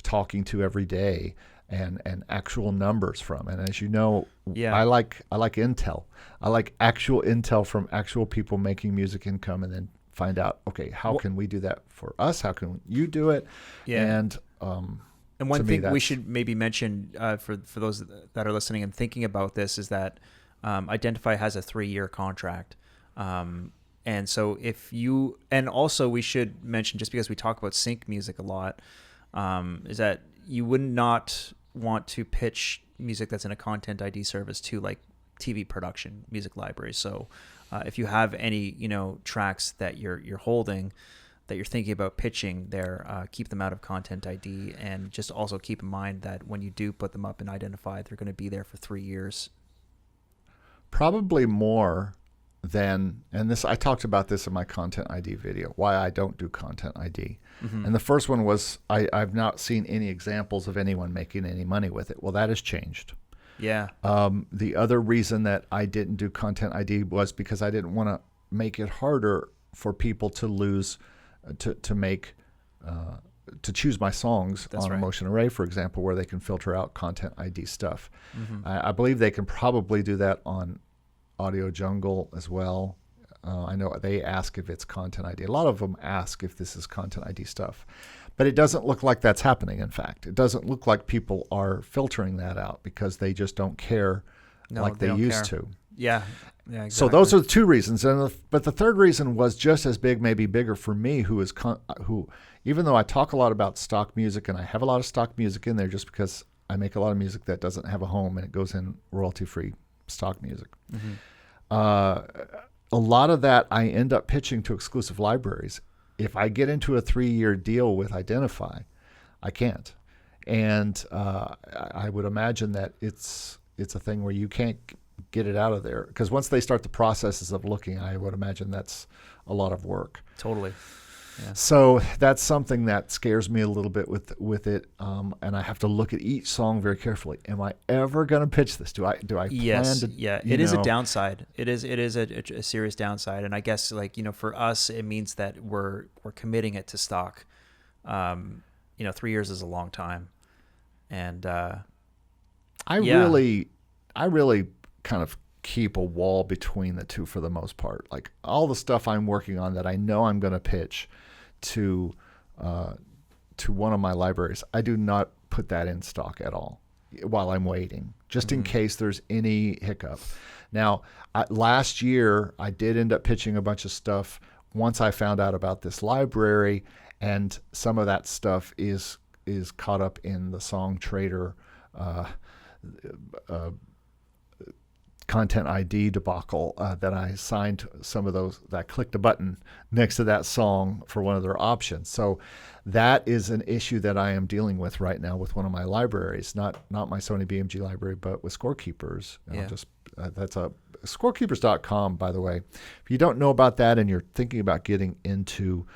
A: talking to every day, and actual numbers from. And as you know, I like intel. I like actual intel from actual people making music income, and then find out, okay, how can we do that for us? How can you do it? And
B: one thing we should maybe mention for those that are listening and thinking about this is that Identifyy has a 3-year contract. And so and also we should mention, just because we talk about sync music a lot, is that you would not want to pitch music that's in a content ID service to like TV production music libraries. So if you have any, tracks that you're holding that you're thinking about pitching there, keep them out of content ID, and just also keep in mind that when you do put them up in Identifyy, they're going to be there for 3 years.
A: Probably more than, and this, I talked about this in my content ID video, why I don't do content ID. Mm-hmm. And the first one was I've not seen any examples of anyone making any money with it. Well, that has changed.
B: Yeah.
A: The other reason that I didn't do Content ID was because I didn't want to make it harder for people to lose, to make, to choose my songs
B: That's
A: on
B: right.
A: Emotion Array, for example, where they can filter out Content ID stuff.
B: Mm-hmm.
A: I believe they can probably do that on Audio Jungle as well. I know they ask if it's Content ID. A lot of them ask if this is Content ID stuff. But it doesn't look like that's happening, in fact. It doesn't look like people are filtering that out because they just don't care like they used to.
B: Yeah. Yeah, exactly.
A: So those are the two reasons. But the third reason was just as big, maybe bigger for me, who even though I talk a lot about stock music and I have a lot of stock music in there just because I make a lot of music that doesn't have a home and it goes in royalty-free stock music.
B: Mm-hmm.
A: A lot of that I end up pitching to exclusive libraries. If I get into a 3-year deal with Identifyy, I can't. And I would imagine that it's a thing where you can't get it out of there. Because once they start the processes of looking, I would imagine that's a lot of work.
B: Totally. Yeah.
A: So that's something that scares me a little bit with it, and I have to look at each song very carefully. Am I ever going to pitch this? Do I
B: Yes,
A: plan to?
B: yeah, it is a downside. It is a serious downside, and I guess for us, it means that we're committing it to stock. 3 years is a long time, and
A: I really kind of keep a wall between the two for the most part. Like all the stuff I'm working on that I know I'm going to pitch to one of my libraries, I do not put that in stock at all while I'm waiting, just in case there's any hiccup. Now, last year I did end up pitching a bunch of stuff once I found out about this library, and some of that stuff is caught up in the Song Trader Content ID debacle that I signed some of those, that I clicked a button next to that song for one of their options. So that is an issue that I am dealing with right now with one of my libraries, not my SonyBMG library, but with Scorekeepers.
B: Yeah.
A: That's a scorekeepers.com, by the way. If you don't know about that and you're thinking about getting into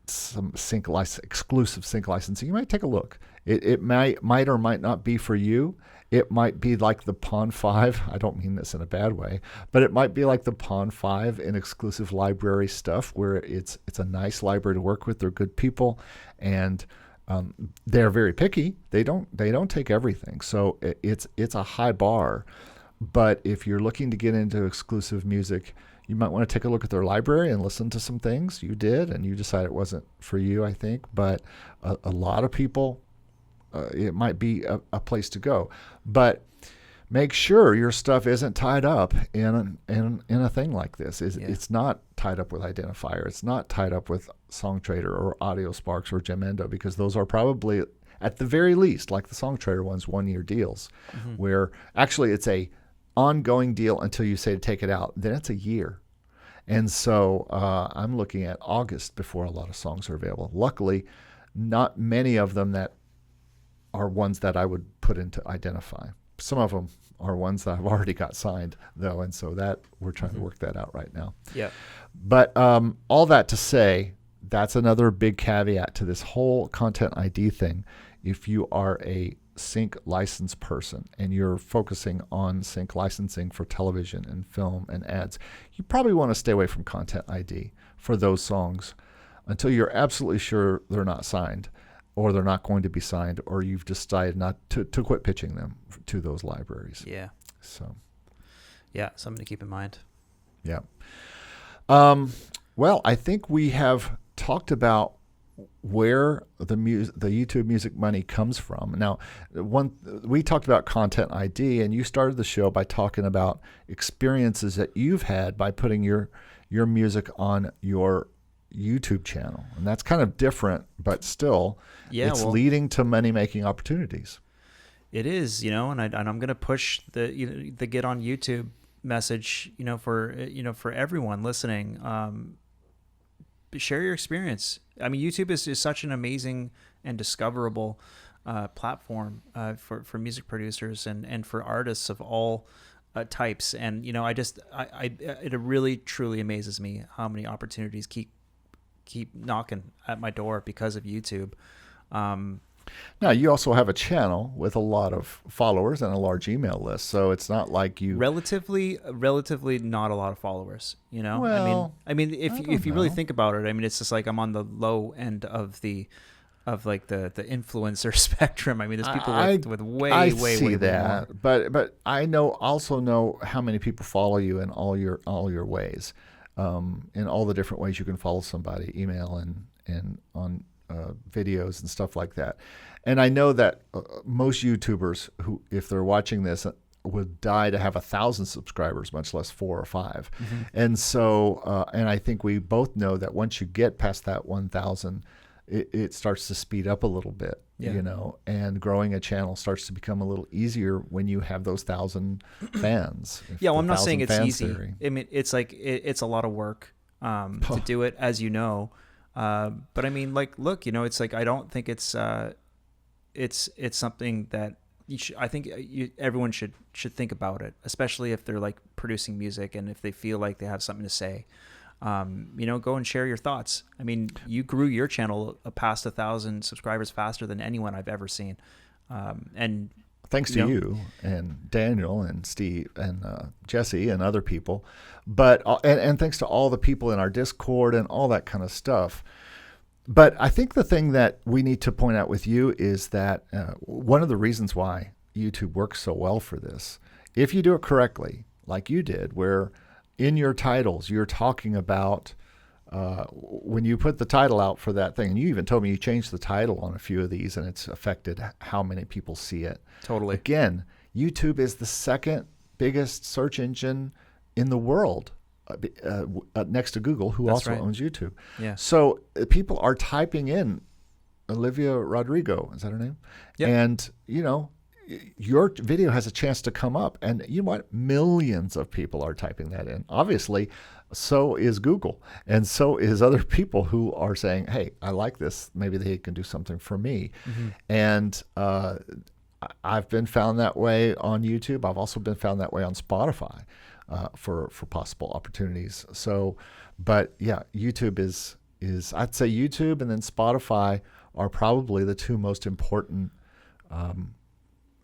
A: some exclusive sync licensing, you might take a look. It might or might not be for you. It might be like the Pawn 5. I don't mean this in a bad way, but it might be like the Pawn 5 in exclusive library stuff where it's a nice library to work with. They're good people, and they're very picky. They don't take everything. So it's a high bar. But if you're looking to get into exclusive music, you might want to take a look at their library and listen to some things. You did, and you decided it wasn't for you, I think. But a lot of people, it might be a place to go. But make sure your stuff isn't tied up in a thing like this. It's not tied up with Identifyy. It's not tied up with Song Trader or Audio Sparks or Jamendo, because those are probably, at the very least, like the Song Trader ones, 1-year deals, where actually it's a ongoing deal until you say to take it out. Then it's a year. And so I'm looking at August before a lot of songs are available. Luckily, not many of them that are ones that I would put into Identifyy. Some of them are ones that I've already got signed, though, and so that we're trying to work that out right now.
B: Yeah.
A: But all that to say, that's another big caveat to this whole Content ID thing. If you are a sync license person and you're focusing on sync licensing for television and film and ads, you probably want to stay away from Content ID for those songs until you're absolutely sure they're not signed, or they're not going to be signed, or you've decided not to quit pitching them to those libraries.
B: Yeah.
A: So,
B: yeah, something to keep in mind.
A: Yeah. Well, I think we have talked about where the YouTube music money comes from. Now, we talked about Content ID, and you started the show by talking about experiences that you've had by putting your music on your YouTube channel, and that's kind of different, but still, it's leading to money-making opportunities.
B: It is, and I'm going to push the get on YouTube message, for everyone listening. Share your experience. I mean, YouTube is such an amazing and discoverable platform for music producers and for artists of all types. And it really truly amazes me how many opportunities keep knocking at my door because of YouTube.
A: Now, you also have a channel with a lot of followers and a large email list, so it's not like you.
B: Relatively not a lot of followers.
A: Well,
B: I mean,
A: I don't
B: if you really
A: know.
B: think about it, I mean, it's just like I'm on the low end of like the influencer spectrum. I mean, there's people
A: I
B: with
A: I
B: way
A: see
B: more.
A: that, but I also know how many people follow you in all your ways, in all the different ways you can follow somebody, email and on videos and stuff like that. And I know that most YouTubers who, if they're watching this, would die to have 1,000 subscribers, much less 4 or 5.
B: Mm-hmm.
A: And so, and I think we both know that once you get past that 1,000, it starts to speed up a little bit,
B: Yeah.
A: and growing a channel starts to become a little easier when you have those 1,000 fans.
B: Yeah, well,
A: The
B: I'm not saying
A: 1,000
B: it's
A: fans
B: easy.
A: theory.
B: I mean, it's like it's a lot of work to do it, as you know. But I mean, like, look, it's like I don't think it's something that I think everyone should think about it, especially if they're like producing music and if they feel like they have something to say. Go and share your thoughts. I mean, you grew your channel past 1,000 subscribers faster than anyone I've ever seen. And
A: Thanks to you and Daniel and Steve and Jesse and other people, but and thanks to all the people in our Discord and all that kind of stuff. But I think the thing that we need to point out with you is that one of the reasons why YouTube works so well for this, if you do it correctly, like you did, where in your titles you're talking about when you put the title out for that thing, and you even told me you changed the title on a few of these and it's affected how many people see it.
B: totally.
A: Again, YouTube is the second biggest search engine in the world, next to Google, who
B: That's
A: also
B: right.
A: owns YouTube.
B: Yeah.
A: So people are typing in Olivia Rodrigo, is that her name?
B: Yep.
A: And, your video has a chance to come up, and you know what? Millions of people are typing that in. Obviously, so is Google, and so is other people who are saying, hey, I like this. Maybe they can do something for me.
B: Mm-hmm.
A: And I've been found that way on YouTube. I've also been found that way on Spotify for possible opportunities. So, but yeah, YouTube is I'd say YouTube and then Spotify are probably the two most important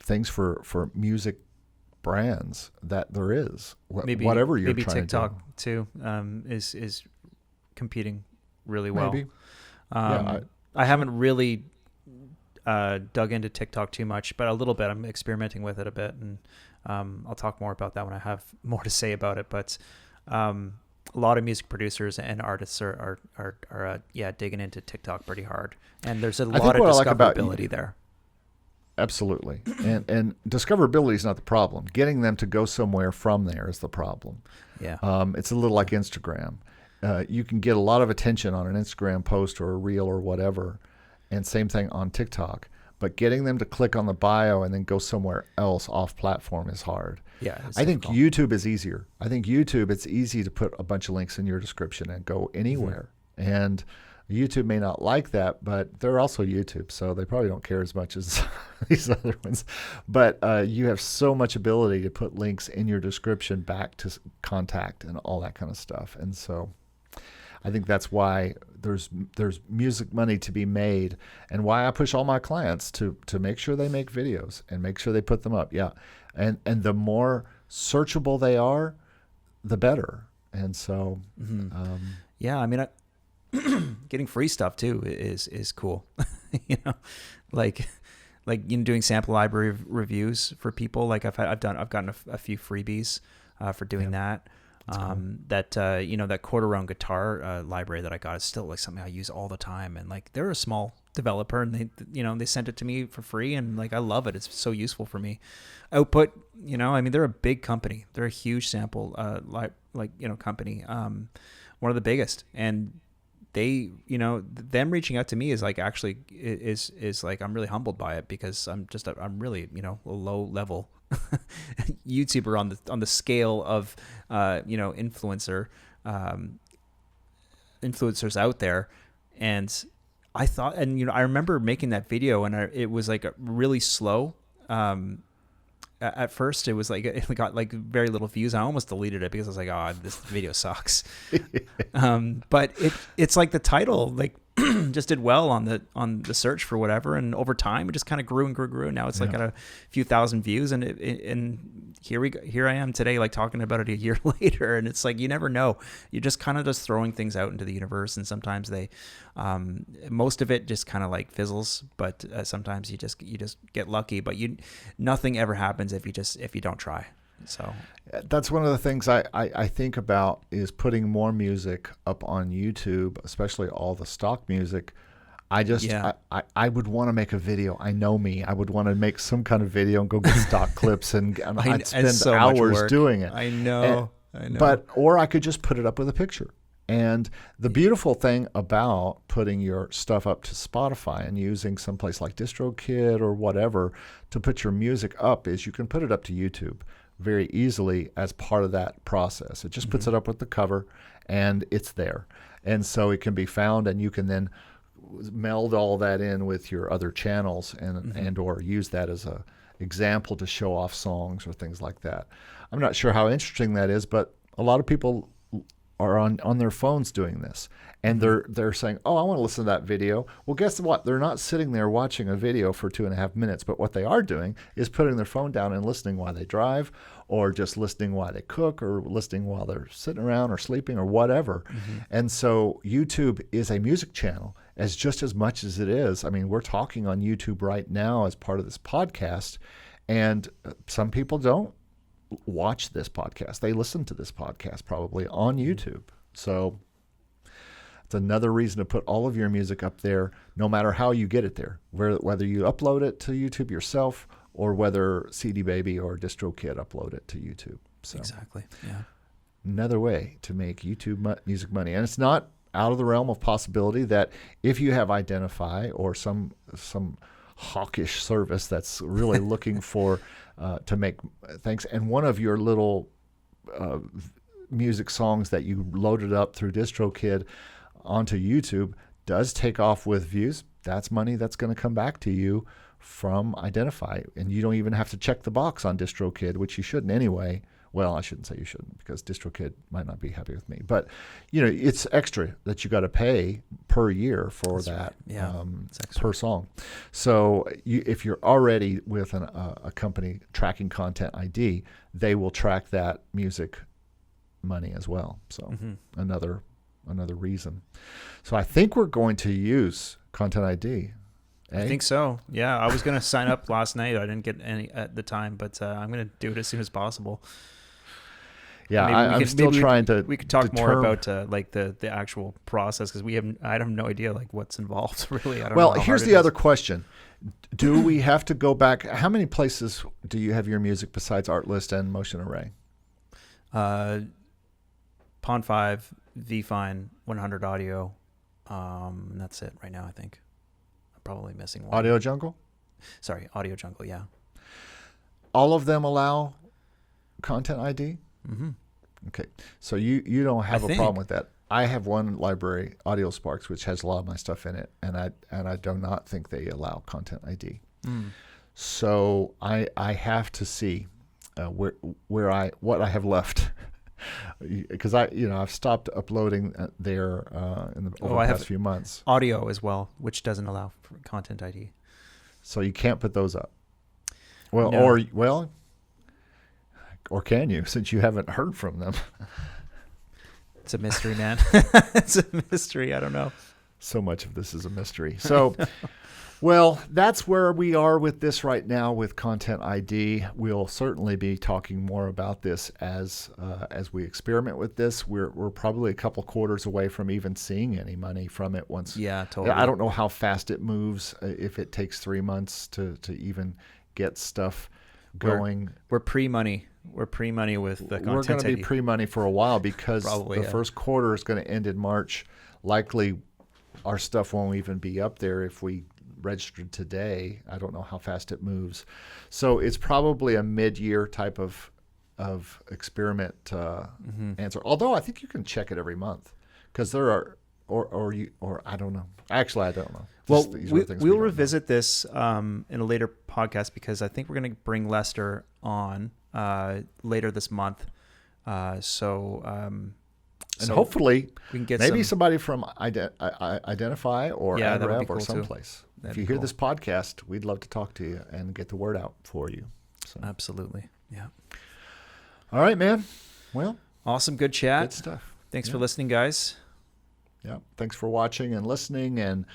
A: things for music brands that there is. Whatever you're
B: maybe
A: trying
B: TikTok
A: to do.
B: too is competing really well.
A: Maybe.
B: I haven't really dug into TikTok too much, but a little bit. I'm experimenting with it a bit, and I'll talk more about that when I have more to say about it. But a lot of music producers and artists are digging into TikTok pretty hard, and there's a lot of discoverability there.
A: Absolutely. And discoverability is not the problem. Getting them to go somewhere from there is the problem.
B: Yeah.
A: It's a little like Instagram. You can get a lot of attention on an Instagram post or a reel or whatever, and same thing on TikTok. But getting them to click on the bio and then go somewhere else off platform is hard.
B: Yeah.
A: I think YouTube is easier. I think YouTube, it's easy to put a bunch of links in your description and go anywhere. Mm-hmm. And YouTube may not like that, but they're also YouTube, so they probably don't care as much as these other ones. But you have so much ability to put links in your description back to contact and all that kind of stuff. And so I think that's why there's music money to be made, and why I push all my clients to make sure they make videos and make sure they put them up. Yeah, and the more searchable they are, the better. And so,
B: yeah, I mean, getting free stuff too is cool. Like doing sample library reviews for people. Like I've gotten a few freebies for doing that. That quarter round guitar library that I got is still like something I use all the time, and like they're a small developer, and they sent it to me for free, and like I love it. It's so useful for me. Output, I mean, they're a big company. They're a huge sample company, one of the biggest, and they, them reaching out to me is like actually is like I'm really humbled by it, because I'm really a low level YouTuber on the scale of influencers out there. And I thought, and I remember making that video, and it was like really slow. At first it was like it got like very little views. I almost deleted it because I was like, oh, this video sucks. But it's like the title like just did well on the search for whatever, and over time it just kind of grew and grew. And now it's like at a few thousand views, and here I am today, like talking about it a year later, and it's like you never know. You're just kind of just throwing things out into the universe, and sometimes they, most of it just kind of like fizzles, but sometimes you just get lucky. But nothing ever happens if you don't try. So
A: that's one of the things I think about is putting more music up on YouTube, especially all the stock music. I would want to make a video. I know me. I would want to make some kind of video and go get stock clips, and I'd spend
B: so
A: hours doing it.
B: I know.
A: Or I could just put it up with a picture. And the beautiful thing about putting your stuff up to Spotify and using someplace like DistroKid or whatever to put your music up is you can put it up to YouTube very easily as part of that process. It just puts it up with the cover, and it's there. And so it can be found, and you can then meld all that in with your other channels and or use that as a example to show off songs or things like that. I'm not sure how interesting that is, but a lot of people are on their phones doing this, and they're saying, oh, I want to listen to that video. Well, guess what? They're not sitting there watching a video for 2.5 minutes, but what they are doing is putting their phone down and listening while they drive, or just listening while they cook, or listening while they're sitting around or sleeping or whatever. And so YouTube is a music channel just as much as it is. I mean, we're talking on YouTube right now as part of this podcast, and some people don't watch this podcast. They listen to this podcast probably on YouTube. So it's another reason to put all of your music up there, no matter how you get it there, whether you upload it to YouTube yourself or whether CD Baby or DistroKid upload it to YouTube. So
B: exactly. Yeah.
A: Another way to make YouTube music money. And it's not out of the realm of possibility that if you have Identifyy or some hawkish service that's really looking for to make things, and one of your little music songs that you loaded up through DistroKid onto YouTube does take off with views, that's money that's going to come back to you from Identifyy, and you don't even have to check the box on DistroKid, which you shouldn't anyway. Well, I shouldn't say you shouldn't, because DistroKid might not be happy with me. But, it's extra that you got to pay per year for that per song. So if you're already with a company tracking Content ID, they will track that music money as well. So another reason. So I think we're going to use Content ID.
B: I think so. Yeah, I was going to sign up last night. I didn't get any at the time, but I'm going to do it as soon as possible.
A: Yeah, I'm still trying to.
B: We could talk more about like the actual process, because I have no idea like what's involved really. I don't know.
A: Well, here's the other question: do we have to go back? How many places do you have your music besides Artlist and Motion Array?
B: Pond 5, VFine, 100 Audio. And that's it right now. I think I'm probably missing one.
A: Audio Jungle.
B: Sorry, Audio Jungle. Yeah.
A: All of them allow Content ID. Okay, so you don't have a problem with that. I have one library, Audio Sparks, which has a lot of my stuff in it, and I do not think they allow Content ID. So I have to see what I have left, because I've stopped uploading there over the past few months.
B: Audio as well, which doesn't allow for Content ID.
A: So you can't put those up. Well,
B: no.
A: Or can you, since you haven't heard from them?
B: It's a mystery, man. It's a mystery. I don't know.
A: So much of this is a mystery. So, well, that's where we are with this right now with Content ID. We'll certainly be talking more about this as we experiment with this. We're probably a couple quarters away from even seeing any money from it once.
B: Yeah, totally.
A: I don't know how fast it moves, if it takes 3 months to even get stuff going.
B: We're pre-money. We're pre-money with the Content ID.
A: We're going to be pre-money for a while, because the first quarter is going to end in March. Likely our stuff won't even be up there if we registered today. I don't know how fast it moves. So it's probably a mid-year type of experiment answer. Although I think you can check it every month, because there are, or I don't know. Actually, I don't know.
B: Well, we'll revisit this in a later podcast, because I think we're going to bring Lester on later this month. So
A: And
B: So
A: hopefully,
B: we can get
A: maybe
B: some,
A: somebody from Identifyy or
B: Yeah, that would be
A: AdRev or
B: cool, too.
A: someplace.
B: That'd
A: If you
B: be
A: hear
B: cool.
A: this podcast, we'd love to talk to you and get the word out for you. So,
B: Absolutely. Yeah.
A: all right, man. Well,
B: Awesome. Good chat.
A: good stuff.
B: Thanks
A: Yeah.
B: for listening, guys.
A: Yeah. Thanks for watching and listening. And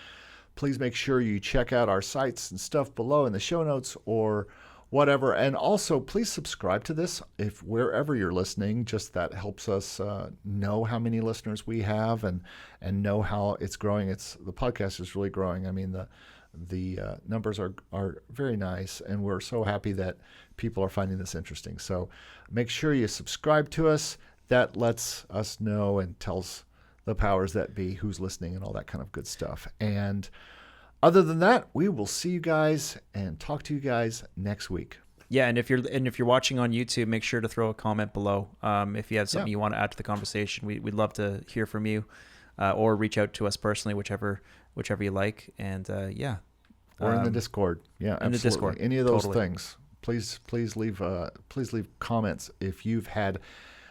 A: please make sure you check out our sites and stuff below in the show notes or whatever. And also, please subscribe to this if wherever you're listening. Just that helps us know how many listeners we have and know how it's growing. The podcast is really growing. I mean, the numbers are very nice, and we're so happy that people are finding this interesting. So make sure you subscribe to us. That lets us know and tells the powers that be who's listening and all that kind of good stuff. And other than that, we will see you guys and talk to you guys next week.
B: Yeah, and if you're watching on YouTube, make sure to throw a comment below. If you have something you want to add to the conversation, we'd love to hear from you, or reach out to us personally, whichever you like. And
A: Or in the Discord. Yeah, absolutely.
B: In the Discord.
A: Any of those
B: Totally.
A: things. Please leave comments if you've had,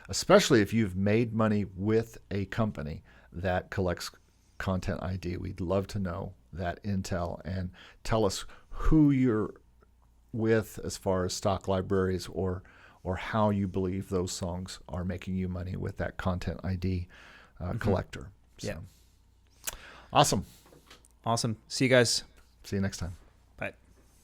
A: especially if you've made money with a company that collects content ID. We'd love to know that intel and tell us who you're with as far as stock libraries or how you believe those songs are making you money with that content ID collector. So.
B: Yeah.
A: Awesome.
B: Awesome. See you guys.
A: See you next time.